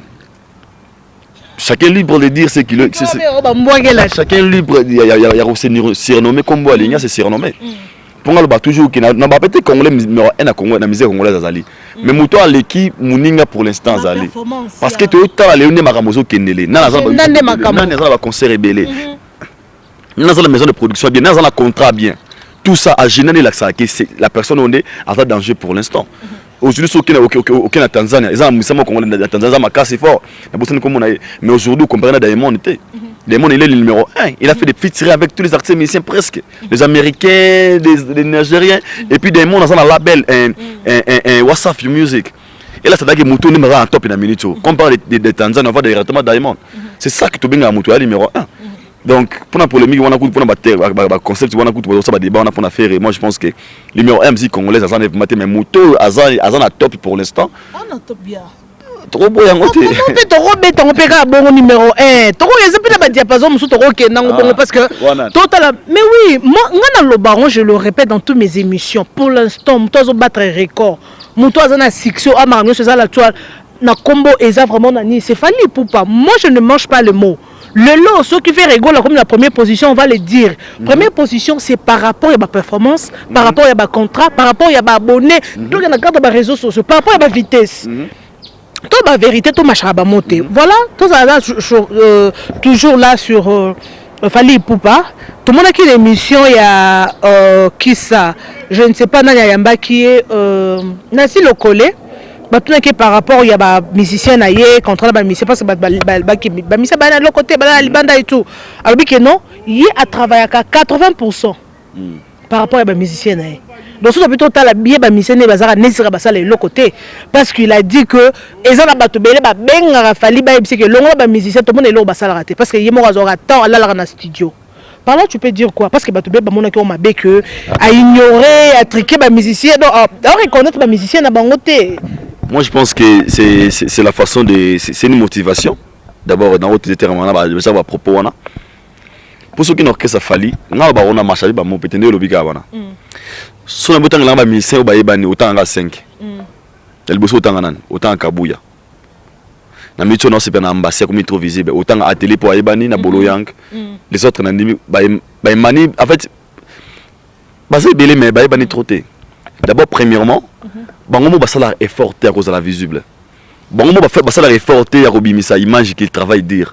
A: Chacun est libre de dire ce qu'il veut. Chacun est libre. Il y a surnommé comme moi, c'est surnommé. Pour moi, toujours qu'il n'a pas peut-être congolais numéro 1 à Congo, la misère congolaise Azali. Mais moi, l'équipe Mouninga pour l'instant Azali. Parce que tu as Léoné Maramoso Kendele. Nana va concert rebellé. Nana la maison de production bien. Nana la contrat bien. Tout ça a généré la personne on est en danger pour l'instant. Aujourd'hui, aucun Tanzanie. Ils ont un Tanzanie, c'est fort. Mais aujourd'hui, on comprend que dans le monde, Damon, il est le numéro 1. Il a fait des featuring avec tous les artistes musiciens presque. Les Américains, les Nigériens. Et puis Damon dans un label, un WhatsApp Music. Et là, c'est là que Moutou numéro 1 en top in a minute. Quand on parle de Tanzanie, on va directement Diamond. C'est ça que tu as Moutou, numéro 1. Donc, pour la polémique, on a pour le concept, on a pour débat, on a fait. Moi, je pense que le numéro 1 musique congolaise, mais Moutou, Azan a top pour l'instant.
B: On a top bien.
A: Trop beau, on
B: bon numéro 1. Diapason, parce que total. Mais oui, moi, je le répète dans toutes mes émissions. Pour l'instant, Moutou a battre un record. Moutou a Sixo, a Marignon, c'est ça la toile. Na combo, et vraiment, c'est fallu pour pas. Moi, je ne mange pas le mot. Le lot, ceux qui fait rigolo comme la première position, on va le dire. Première position, c'est par rapport à ma performance, par rapport à ma contrat, par rapport à ma abonné, tout le monde dans les réseaux sociaux, par rapport à ma vitesse. Toute ma vérité, tout ma charabamoté. Voilà, tout ça là, toujours là sur Fali Poupa. Tout le monde a qui l'émission, il y a qui ça, je ne sais pas, Nanya Yamba qui est Nassi Lokole. Par rapport, il y a des musiciens contre les musiciens, parce que les musiciens de l'autre côté, et tout. Alors, non, il y a travaillé à 80% par rapport à les musiciens. Donc, c'est plutôt les musiciens de l'autre côté. Parce qu'il a dit que les musiciens, tout le monde est là, parce qu'il y a temps à la studio. Par là, tu peux dire quoi? Parce que à ignorer, à triquer les musiciens, à reconnaître les musiciens dans le côté.
A: Moi, je pense que c'est la façon de... C'est une motivation. D'abord, dans votre détermination, on a propos. Pour ceux qui n'ont que ça fallu, on a marché, on a pété le biga. Si on a besoin de musicien, on a autant à 5. Il y a autant à Kabouya. Na micho non c'est pas na ambassade comme trop visible. Autant à télé pour Aibani, na Bolo Yang. Les autres, mani, en fait, basé belé, mais Aibani trotté. D'abord, premièrement, Bangomo va faire effort à cause de la visible. Bangomo va faire effort à Robimisa image qu'il travaille dire.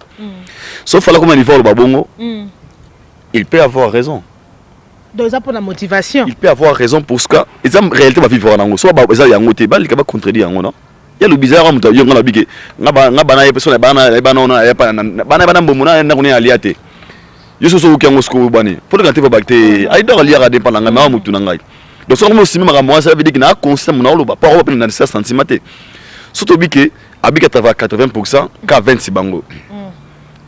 A: Sauf là comme il voit le babongo, il peut avoir raison.
B: Donc ça pour la motivation.
A: Il peut avoir raison pour ce cas. Et ça en réalité va vivre en ango. Soit ça y a ngoté, il va contredire ango non. Il y a le bizarre on t'a dit on a biqué. Ngabana personne bana mbomuna na kuni aliate. Yeso so ukiango sko bani. Pour le quand va bakté, ai dor liara de pendant ngama mutu nangai. Donc, si on a ça veut dire qu'il y a un constat, on a pas de 16 cm. Surtout que, avec 80%, qu'à 26 bango.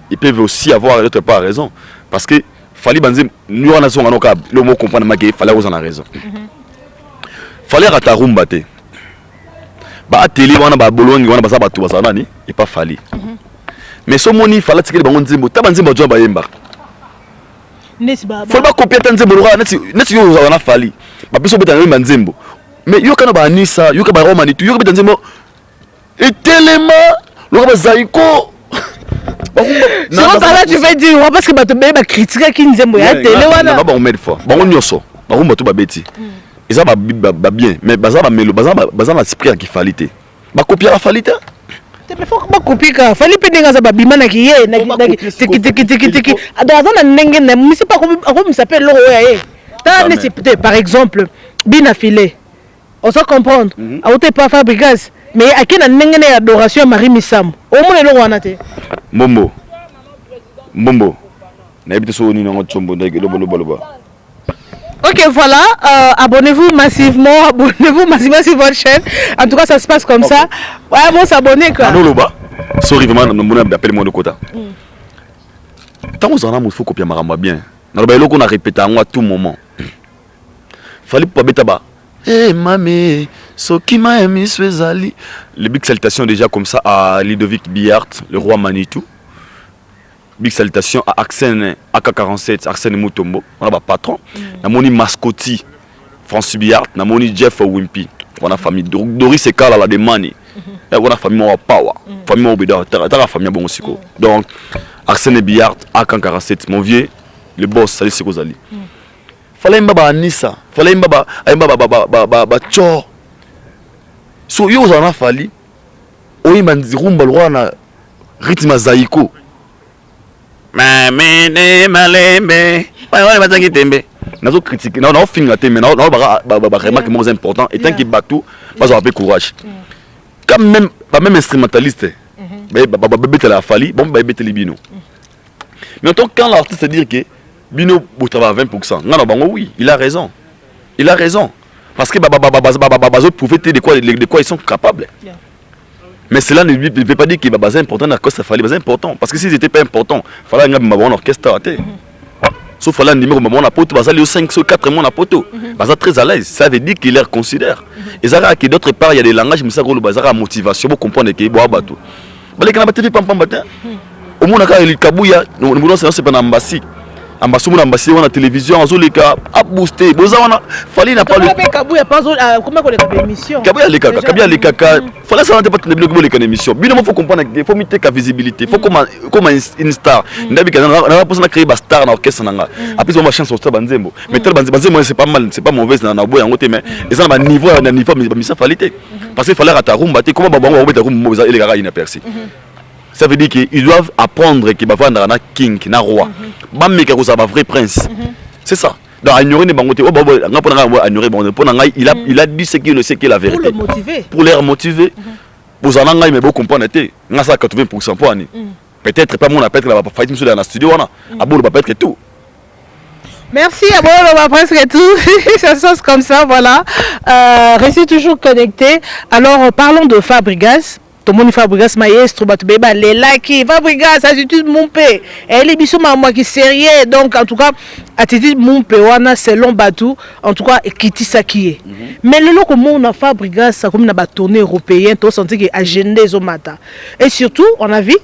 A: Ils peuvent aussi avoir d'autre part raison. Parce que, fallait nous on a le mot comprendre qu'il fallait vous en a raison. Fallait à ta rumba. Bah, télé, on a pas bologne, on a pas ça, et pas fallu. Mais ce moni, il fallait que les bango nzimbo, t'as banzimbo job à yemba. Faut pas copier tant de boulot, n'est-ce que vous en a fallu. Mais yo kana ba nisa yo ka ba romani tu yo ka bitanzemo et tellement lo ka zaiko
B: c'est ça là tu veux dire parce que ba to ba critiquer ki nzembo ya télé wana
A: ba on met fort ba on nyoso ba on to ba beti et ça ba bien mais baza ba melo baza na esprit qui fallait ba copier la fallite
B: te faut pas copier ka fallait pendenga za ba bimana ki ye na tiki dans un ndenge na mais c'est pas comme s'appelle lo ya par exemple Bina filé. On s'en comprendre. A outé pas Fabrigas. Mais à qui n'a n'engene adoration Marie Missam. Au moins le wanate.
A: Mombo. N'habite sur une autre chombo
B: Ok, voilà. Abonnez-vous massivement sur votre chaîne. En tout cas, ça se passe comme ça. Ouais, bon, s'abonner quoi.
A: Non, Loba. Sorry, vraiment, mon nom d'appel mon quota. Tant qu'on en a, il faut copier Maramba bien. Dans le qu'on a répété à tout moment. Fallait pas bêta. Eh mamé, Sokima emi Swezali. Les big salutations déjà comme ça à Ludovic Billard, le roi Manitou. Big salutations à Axène AK47, Axène Mutombo, on a patron. Namoni Mascotti, François Billard, Namoni Jeff Wimpy. On a famille Doris et Karl à la demani. On a famille Moa Power, famille Moa Bida, la famille bon aussi. Donc Axène Billard, AK47, mon vieux, le boss, salut Sekozali. Fallait mbaba Nissa, fallait mbaba cho. So yo zana fali. Oyi manzirumba lwana rythme zaiko. Mamene malembe. Ouais bazangi tembe. Nazo critiquer, non finga tembe, non remarque moins important et tant qu'il batou, pas avoir courage. Quand même pas même instrumentaliste. Bébé la fali, bon bébé telibino. Mais en tant que quand l'artiste dire que Bino travaille à 20%, non, oui, il a raison. Il a raison. Parce que Bazo pouvait de quoi ils sont capables. Yeah. Mais cela ne veut pas dire que Bazo est important à cause de Fali. Bazo est important. Parce que s'ils n'étaient pas importants, il fallait un orchestre. Sauf qu'il y a un numéro de poto, Bazo a 5 ou 4 mois à poto. Bazo est très à l'aise. Ça veut dire qu'il les considère. Et ça veut dire que d'autre part, il y a des langages, mais ça a la motivation pour comprendre qu'il y a des bateaux. Au moins, il y a Kabouya, nous ne sommes pas en ambassade. Ambassade on a télévision, on a boosté. Fallait n'a pas le.
B: Kabouya pas comment on les émission.
A: Kabouya les caca. Fallait ça n'était pas les émission. Bien il faut comprendre qu'il faut mettre la visibilité. Il faut comme une star. Ndabi on a pas créer une star dans l'orchestre nanga. Après on va chanter sur Banzembo. Mais tel Banzembo c'est pas mal, c'est pas mauvais dans boya ngote mais et ça na niveau mais ça fallait parce qu'il fallait à rumba comment babango on mettre rumba les gars inaperçus. Ça veut dire qu'ils doivent apprendre qu'il va avoir un king, un roi. Un vrai prince. C'est ça. Donc, il a dit ce qu'il ne sait que la vérité.
B: Pour le motiver.
A: Pour les motiver. Pour ça, il faut comprendre. Il y a 80% pour année. Peut-être pas mon appel, il va faire dans le studio. Il va peut-être tout.
B: Merci, on va presque tout. Ça se passe comme ça, voilà. Restez toujours connectés. Alors, parlons de Fabregas. Tout le monde Fabregas maestro batubeba les laki Fabregas attitude mon père et les bisous moi qui sérieux donc en tout cas attitude mon père wana selon Batou en tout cas kiti sakié mais le loco mon a Fabregas ça comme na ba tournée européenne to senti que agenda zo mata et surtout on a vu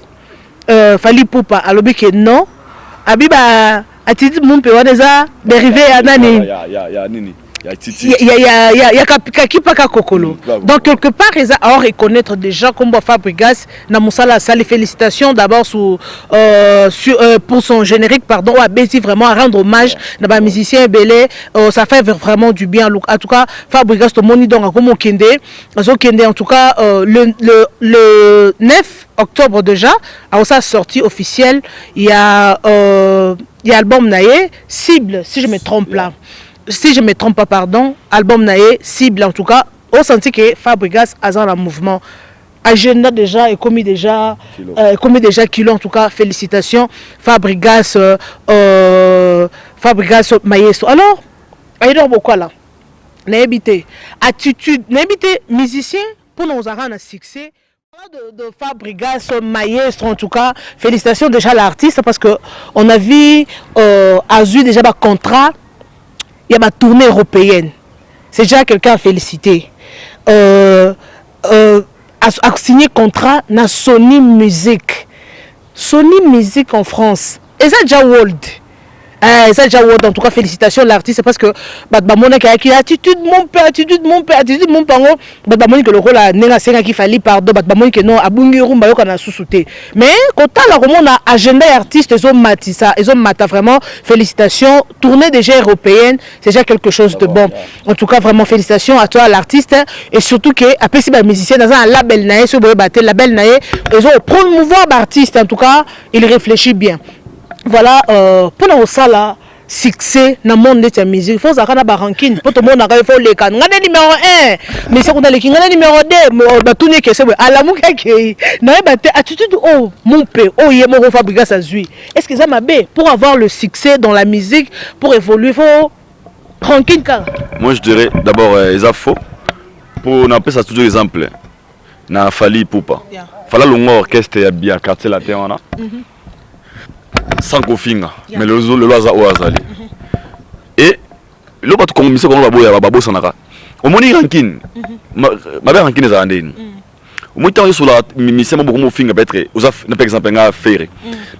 B: Fally Ipupa alobi que non abiba attitude mon père wana za dérivé à nani il y a Kakipaka Kokolo. Donc, quelque part, ils ont reconnaître déjà comme Fabregas, Namoussala, ça les félicitations d'abord pour son générique, pardon, à Bézi vraiment à rendre hommage à la musicien Belé. Ça fait vraiment du bien. En tout cas, Fabregas, tout le monde, donc, comme Kende, en tout cas, le 9 octobre déjà, à sa sortie officielle, il y a l'album Naye, Cible, si je me trompe là. Si je ne me trompe pas, pardon, album Naé, cible en tout cas, on sentit que Fabregas a un mouvement. Agenda déjà et commis déjà kilo en tout cas, félicitations Fabregas Fabregas maestro. Alors, ailleurs beaucoup là. N'habité attitude, n'habité musicien pour nous avoir un succès. De Fabregas maestro en tout cas, félicitations déjà à l'artiste parce que on a vu Azu déjà un contrat. Il y a ma tournée européenne. C'est déjà quelqu'un à féliciter. A signé contrat na Sony Music. Sony Music en France. Et ça déjà World. Ça déjà World. En tout cas, félicitations à l'artiste parce que Badbamona qui a attitude mon père. Badbamona que le rôle a nenga senga qui fallait pardon. Badbamona que non abungi rumba yo kana susouté. Mais quand la on a agenda artiste ils ont matissa, ils ont mata vraiment félicitations. Tournée déjà européenne, c'est déjà quelque chose de bon. En tout cas, vraiment félicitations à toi à l'artiste et surtout que après si ba musicien dans un label naé sur battre label naé, ils ont promouvoir l'artiste en tout cas, il réfléchit bien. Voilà, pour nous ça là, succès dans le monde de la musique, il faut que nous ranking. Pour tout le monde, il faut les cannes. Nous numéro 1, mais c'est qu'on a les cannes numéro 2, tout n'est que c'est à la mouka qui n'a pas attitude. Oh, mon père, oh, il est mon Fabregas à Zui. Est-ce que ça m'a bé pour avoir le succès dans la musique, pour évoluer, il faut ranking.
A: Moi, je dirais d'abord, ils ont faux. Pour n'appeler ça toujours exemple, n'a Fally Ipupa. Fallait l'ongo orchestre et bien quartier latin on a. Sans kofinga mais le loza o azali et le bato commission comme babo sanaka au moni ranking ma be ranking za ndeni au moni temps sur la mission beaucoup mo finga peut-être par exemple nga faire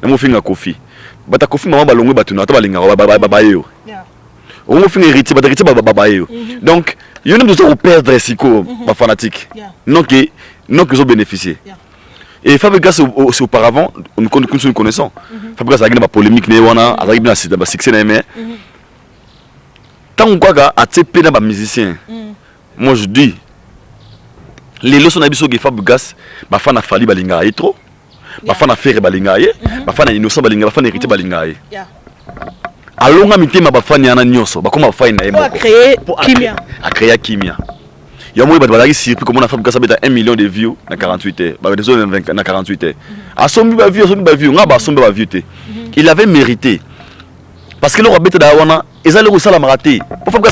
A: na mo finga kofi bata kofi mama balongwe bato na ta balinga babayo au mo finga héritier babayo donc il ne doit pas perdre siko ba fanatique non que ils ont bénéficié. Et Fabregas auparavant, nous connaissons. Fabregas a gagné la polémique, a gagné la succès. Tant qu'on a attrapé les musiciens, moi je dis, les leçons que Fabregas, ma fan a fallu balingaye trop, ma fan a fait balingaye, ma fan a innocent balingaye, ma fan a hérité balingaye. Alors on a mis ma fan yana nyoso, bah comment faire une a créé Kimia. Il y a un moment où surpris comment on a fait que 1 million de views dans 48 heures. Bah, 48 heures. À son view, on a son view. il avait mérité. Parce que le roi Beta Dawana, ils allaient au salam raté. Pourquoi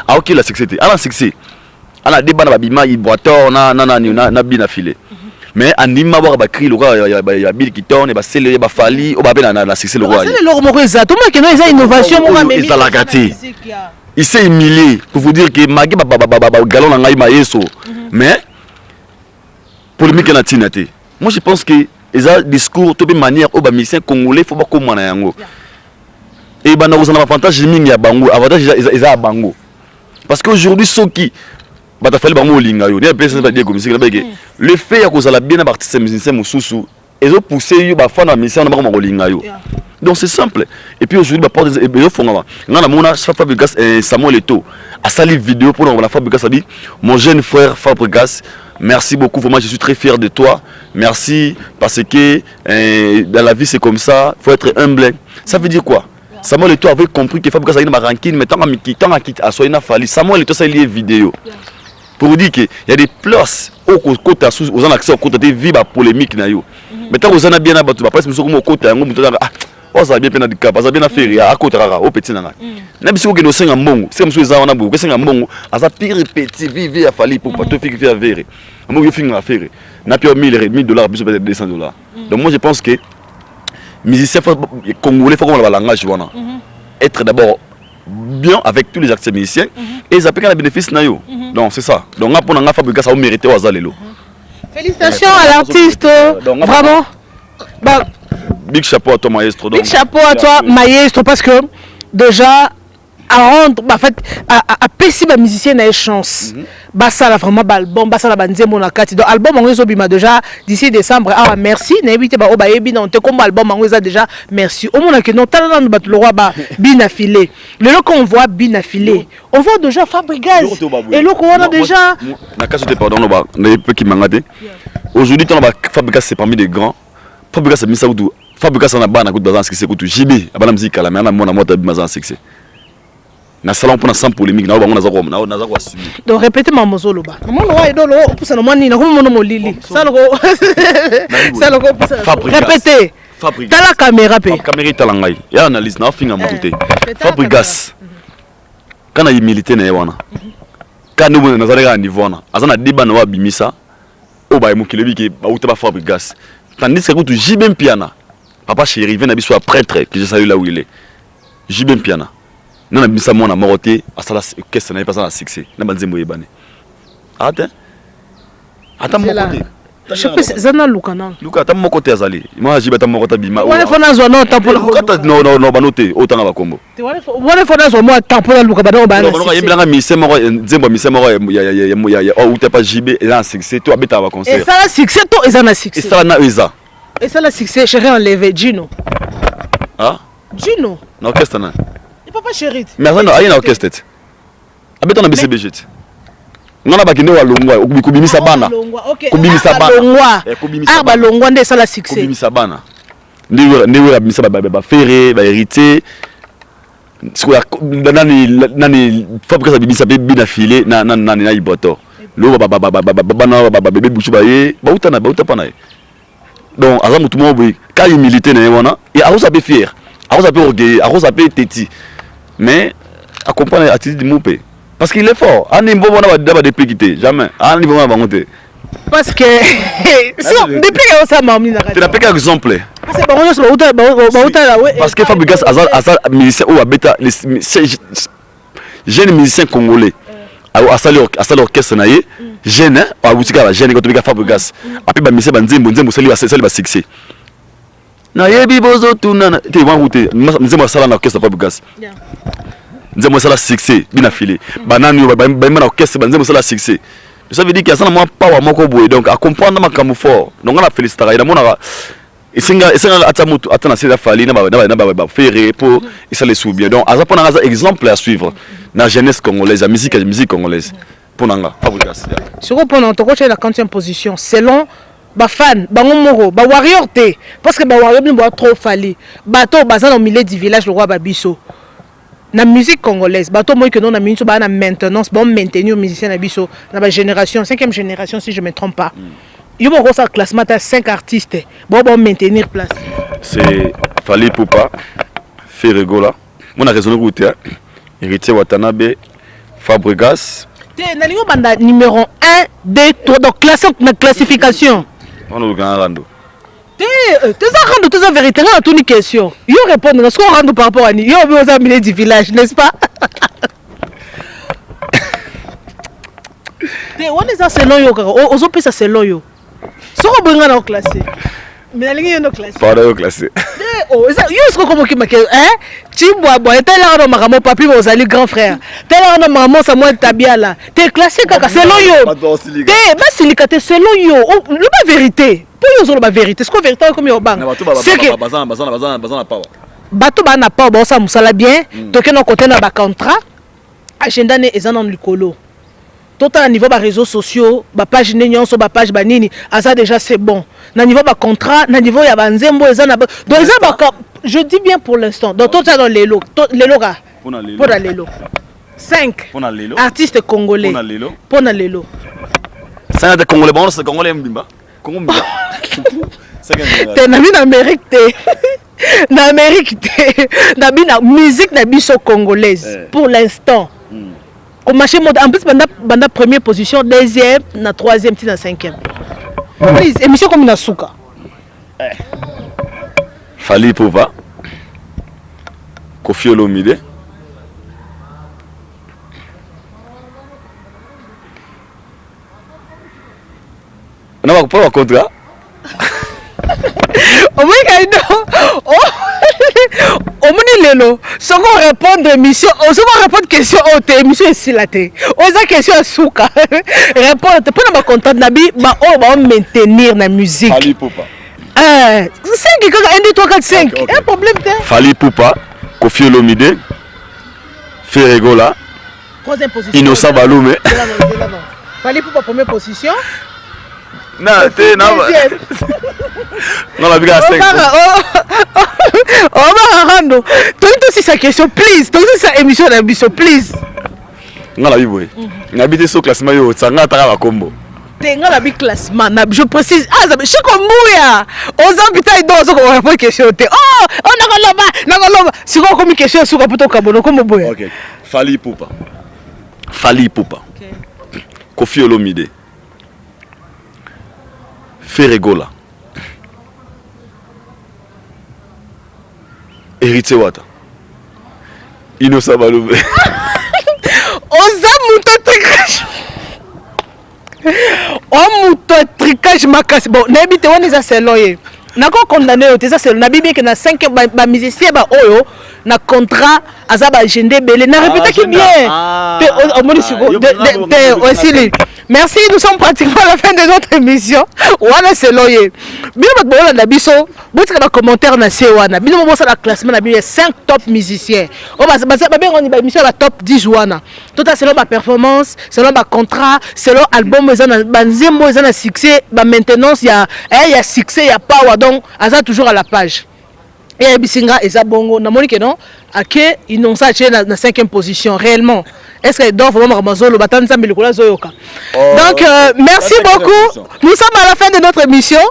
A: a ok la succès? À la succès. À la débat, bima, il boit tort, na bien affilé. Mais anima voir bakri le roi, il y a Bill qui tourne, il y a Célé, il y a Fali, il y a la succès le roi.
B: C'est le roi Moreza. Tout le monde qui a une innovation,
A: il a la gâté. Il s'est humilié pour vous dire que Magé galon n'a pas yeso. Mais polémique na tinate. Moi je pense que ils ont discours de manière au musicien congolais faut pas comme na yango. Et ben nous on a avantage mingi ya bango, avantage ils a bango. Parce qu'aujourd'hui ceux qui ba ta fali bango linga yo, ne personne pas dire comme ça le fait ya ko sala bien artiste musicien mususu, ils ont poussé yo ba fana musicien na bango linga yo. Donc c'est simple. Et puis aujourd'hui, ils font Fabregas et Samuel Eto'o a sali vidéo pour la Fabregas a dit mon jeune frère Fabregas, merci beaucoup, vraiment je suis très fier de toi. Merci parce que dans la vie c'est comme ça, il faut être humble. Ça veut dire quoi? Samuel Eto'o avait compris que Fabregas a une rancune, mais tant à Soyna Fali, Samuel Eto'o a lié vidéo. Pour vous dire qu'il y a des places aux en accès au côté des vies polémiques. Mais tant que vous en avez bien abattu, après c'est au côté oh ça bien de cap, ça bien affaire à côté rara au petit nana. Na biso ke no senga mbongo, c'est monsieur za wana bu, senga mbongo, asa pire petit vive a fali pour pas te faire faire véré. Mbongo yo finga affaire. Na pio 1000 dollars biso peut-être 200 dollars. Donc moi je pense que musicien congolais faut comme la langage wana. Être d'abord bien avec tous les acteurs musiciens et ils appliquent le bénéfice na yo. Donc c'est ça. Donc nga pona nga Fabregas ça mérité au zalelo.
B: Félicitations à l'artiste. Vraiment. Bah
A: big chapeau à toi maestro.
B: Big chapeau à toi maestro parce que déjà à rendre en fait à pesi ba musicien na chance. Bah ça là vraiment album, bah ça la banzembo na kati. Donc album on zo bima déjà d'ici décembre. Ah merci, na ebité ba o ba ebi na on te comme album on a déjà merci. Au monde que non talent ba le roi ba bin affilé. Le lot qu'on voit bin affilé. On voit déjà Fabregas. Et le qu'on a déjà
A: na kati te pardon ba na peu qui mangate. Aujourd'hui tant ba Fabregas c'est parmi les grands. Fabregas c'est Misaoudou. Fabregas na bana ko dans ce qui c'est ko JB abana musique la mais na mona mota bizan succès na salon pour sans polémique na bango na za ko assumer. Donc
B: répétez ma mozolo ba mon wa idolo pousa na moni na ko mon molili ça le répétez Fabregas dans la caméra pe
A: caméra talangai ya analyse na finga motuté Fabregas kana humilité na wana kana mo na zaleka niveau na azana débat na wa bimisa o ba mukile biki ba uta ba Fabregas tandis que tu JB Piana papa chéri vient d'habiter soit prêtre que je salue là où il est JB Piana non abisa mona moroté à ça qu'est-ce que ça n'est pas ça la succès na banzembo yebane attends mon côté
B: je peux zana lukana
A: luka ta mon côté azali moi JB ta mon côté bima
B: on faut na zona tampola
A: non banoté autant ba kombo
B: on faut na zona tampola luka ba ba
A: non yebelanga mise moko nzembo mise moko ya ou t'es pas JB et là succès toi beta ba concert
B: et ça la succès toi et ça na succès
A: et ça na eza.
B: Et ça la succès, chéri enlevé, Gino.
A: Ah?
B: Gino.
A: Non, qu'est-ce que t'en as?
B: Il peut pas chéri.
A: Mais non, il y a un qu'est-ce que t'as? Habite on a BCBG. Non, on a pas qu'il y a un longwa, Koubimi Sabana. Koubimi Sabana.
B: Ah, bah longwa, c'est ça la succès.
A: Koubimi Sabana. Néo la bimisa ba ferré, ba hérité. Nani Fabregas a bimisa bien affilé, na iboto. Lo ba bébé bouchu ba ye, ba utana pa na. Donc, à tout le monde, quand il milite, et à vous fier, à vous orgueilleux, à vous têti. Mais, à comprendre l'attitude de Moupé. Parce qu'il est fort. À un niveau, on va d'abord dépliquer. Jamais. À un niveau, on va monter.
B: Parce que, depuis que ça m'a mis dans la.
A: Tu n'as pas qu'un exemple.
B: Parce
A: que Fabregas a musicien ou a bêta, les jeunes musiciens congolais. À sa l'orchestre naïe jeune à boutika la jeune quand tu Fabregas après ba mise banzembo sali ba succès na yebi bozo tunana te wa route nzembo sala na orchestre Fabregas nzembo sala succès bina filé banani ba na orchestre banzembo sala succès ça veut dire qu'il y a ça moi power moko boy donc à comprendre makambo fort donc on a félicité ina mona isinga atamutu atana sela fali na ba ferré pour ça les sous bien donc à ça pour un exemple à suivre na jeunesse congolaise la musique congolaise pour nanga Fabregas
B: sur pour on te la 40e position selon ba fan bango moro ba warrior té parce que ba warrior bien trop fali bato bazana au milieu du village le roi babiso na musique congolaise bato moi que non na minute ba na maintenance bon maintenir musicien na biso na ba génération 5e génération si je me trompe pas. Il y a un classement de 5 artistes. Bon, maintenir place.
A: C'est Fali Poupa, Ferregola. Mon a raisonné goûter. Héritier Watanabe, Fabregas.
B: Nalingo banda numéro 1, 2, 3, donc classification.
A: On a le grand rando.
B: Tu as la vérité, tu as toutes les questions. Yo répondre, est-ce qu'on rend par rapport à nous? Yo, on a mis du village, n'est-ce pas? On est à selon yo, on peut ça selon yo. Si on peut pas classer. Mais la ligne est classée.
A: Pas de classé.
B: Oh, yo est-ce qu'on peut marquer hein? Chiboabo, et tel là maman papi vous allez grand frère. Tel là maman ça moi tabia là. T'es classé kaka selon yo. T'es ba silicate selon yo. Le ba vérité. Pour yo zo la vérité. C'est quoi vérité comme yo bang? C'est que
A: bazan pas.
B: bato ba na pas bon ça musala bien. Toke na côté na ba contrat. Agenda ne ezana likolo. Tout à niveau des réseaux sociaux, la page nyonso, la page banini, ça déjà c'est bon. Na niveau des contrats, na niveau ya banzembo, donc je dis bien pour l'instant. Donc tout ça dans les lots, pour les lots. 5 artistes congolais. Pour les lots.
A: 5 congolais, bon c'est congolais mbimba. Congo mbimba.
B: T'es na en Amérique t'es. Na Amérique t'es. Na musique na biso congolaise pour l'instant. Au marché monde en plus banda première position, deuxième, na troisième, na cinquième. Please, émission comme Nasuka.
A: Fali Poupa, Koffi Olomide. On va pas contrat.
B: Au moins au moins lelo, si on répondre émission, on va répondre question au émission ici là té. On a question à Souka. Répondre pour na content nabi ba on va maintenir la musique.
A: Fali Poupa.
B: 5 1 2 3 4 5. Un problème té.
A: Fali Poupa, Koffi Olomide, Ferregola.
B: Troisième position.
A: Innocent Balume.
B: Fali Poupa première position.
A: Non, t'es non. Non, la biga 5.
B: On va rendre. Toi aussi sa question, please. Toi aussi sa émission d'ambition, please.
A: Non, la biboy. N'habite sur classement yo, ça n'a pas combo.
B: T'es dans la classement. Je précise. Ah, je suis comme Mouya. On s'habite dans on répond question. Oh, on a là-bas. Si on comme question sur pour ton cabono comme Mouya.
A: OK. Fali Poupa. Koffi Olomide. Ferregola. Héritier Wata. Innocent Balume.
B: On tricage ma casse. Bon, n'habite on est à selon. N'a pas condamné au tesa selon. N'a bien que na 5 ba musicien ba oyo na contrat azaba agenda belé. N'a répété qui bien. Merci, nous sommes pratiquement à la fin de notre émission. Voilà c'est loyer. Bien votre la biso, votre commentaire na wana. Bien mo ça la classement na bien 5 top musiciens. On va bien on est émission la top 10 wana. Tout à selon ma performance, selon ma contrat, selon album banzembo ezana succès, ba maintenance il y a succès, il y a power donc aza toujours à la page. Et bisinga eza bongo na moni que non ake inonsa acheté na 5e position réellement. Est-ce que donc vraiment Ramazolo batanza milikola zoyoka. Donc merci beaucoup. Nous sommes à la fin de notre émission.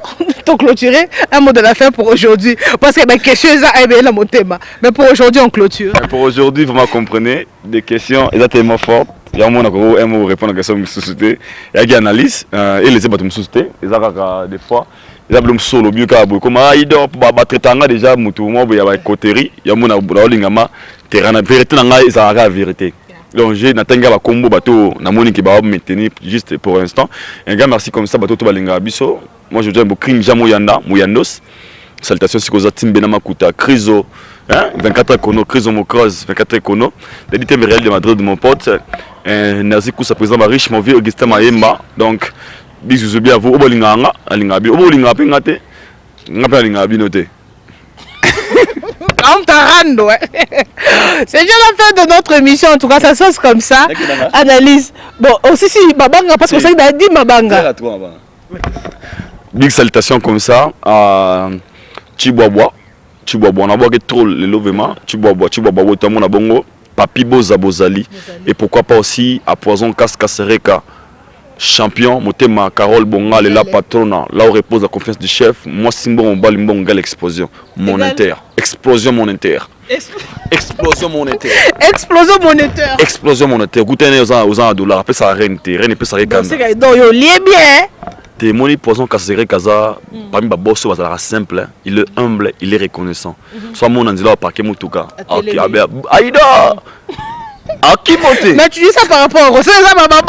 B: Pour clôturer, un mot de la fin pour aujourd'hui parce que mes questions sont là mon thème. Mais pour aujourd'hui on clôture.
A: Pour aujourd'hui, vous me comprenez, des questions exactement fortes. Il y a un mot répondre à la question de société. Il y a des analyses et les ébatteurs de société. Ils ont des fois ils ont solo mieux qu'à beaucoup. Comme il dort pour battre tanga déjà mutumo il y a coterie, il y a mon abolingama terrain la vérité nanga ils ont la vérité. Donc j'ai natenga ba combo bateau na moni qui va maintenir juste pour l'instant. Un gars merci comme ça bateau to balinga biso. Moi je dis un crin jamo yanda muyandos. Salutations si koza timbe na makuta Criso hein 24 kono Criso mo cross 24 kono. L'édité Real de Madrid de mon pote Nazi Kousa président riche mon vieux Augustin Mayemba. Donc bisous bien à vous obolinganga alinga bi obolinga pe ngate ngapa alinga bi noté.
B: C'est déjà la fin de notre émission. En tout cas, ça se passe comme ça. Analyse. Bon, aussi si Mabanga, parce que ça il a dit Mabanga.
A: Big salutation comme ça à Chiboabo. On a boire trop le levement. Chiboabo, tout le monde a bongo. Papi Boza Bozali. Et pourquoi pas aussi à Poison Cassereka. champion, Motema, Carole Bonga, la patronne, là où repose la confiance du chef. Moi, Simbo, on bat l'explosion monétaire. Explosion monétaire. Explosion monétaire.
B: Explosion monétaire.
A: Explosion monétaire. Goûtez aux dollars. Après ça, rien ne peut s'arrêter.
B: Donc, il est bien.
A: T'es moni poisson Kasseré Kaza, parmi les boss, c'est simple. Il est humble, il est reconnaissant. Soit mon andila au parquet Moutouka. Aïda! À qui monter?
B: Mais tu dis ça par rapport au. C'est ça, ma maman.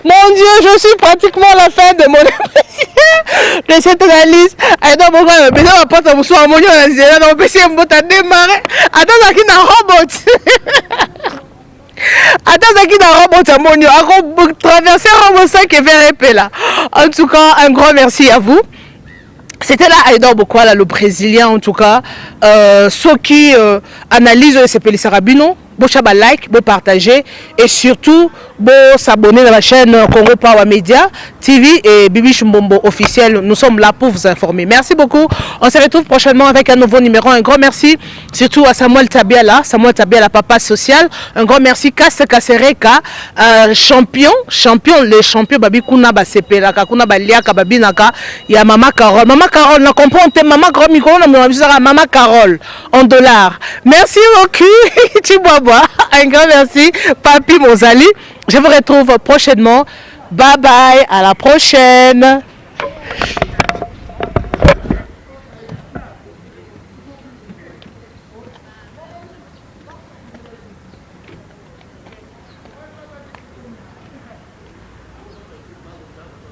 B: Mon Dieu, je suis pratiquement à la fin de mon émission de cette analyse. Aïda, mon gars, mais ça va pas te soir. Mon Dieu, on a dit, là, on peut essayer de démarrer. Attends, ça qui n'a robot. Attends, ça qui n'a robot, mon Dieu. Traverser robot 5 et vers épée là. En tout cas, un grand merci à vous. C'était là Aïdor Bokwala, le Brésilien en tout cas. Ceux qui analysent ce Pelissa Rabino, bon like, bon partager et surtout bon s'abonner à la chaîne Congo Power Media TV et Bibi Chumbombo officiel. Nous sommes là pour vous informer. Merci beaucoup. On se retrouve prochainement avec un nouveau numéro. Un grand merci surtout à Samuel Tabiala, papa social. Un grand merci Kasse Kassereka, champion, les champions Babi Kuna Basepelaka, Kuna Baliaka Babinaka. Il y a Maman Carole. Maman Carole, on comprend Maman Carole, Maman Carole en dollars. Merci beaucoup. Chiboabo. Un grand merci, Papi Mozali. Je vous retrouve prochainement. Bye bye, à la prochaine.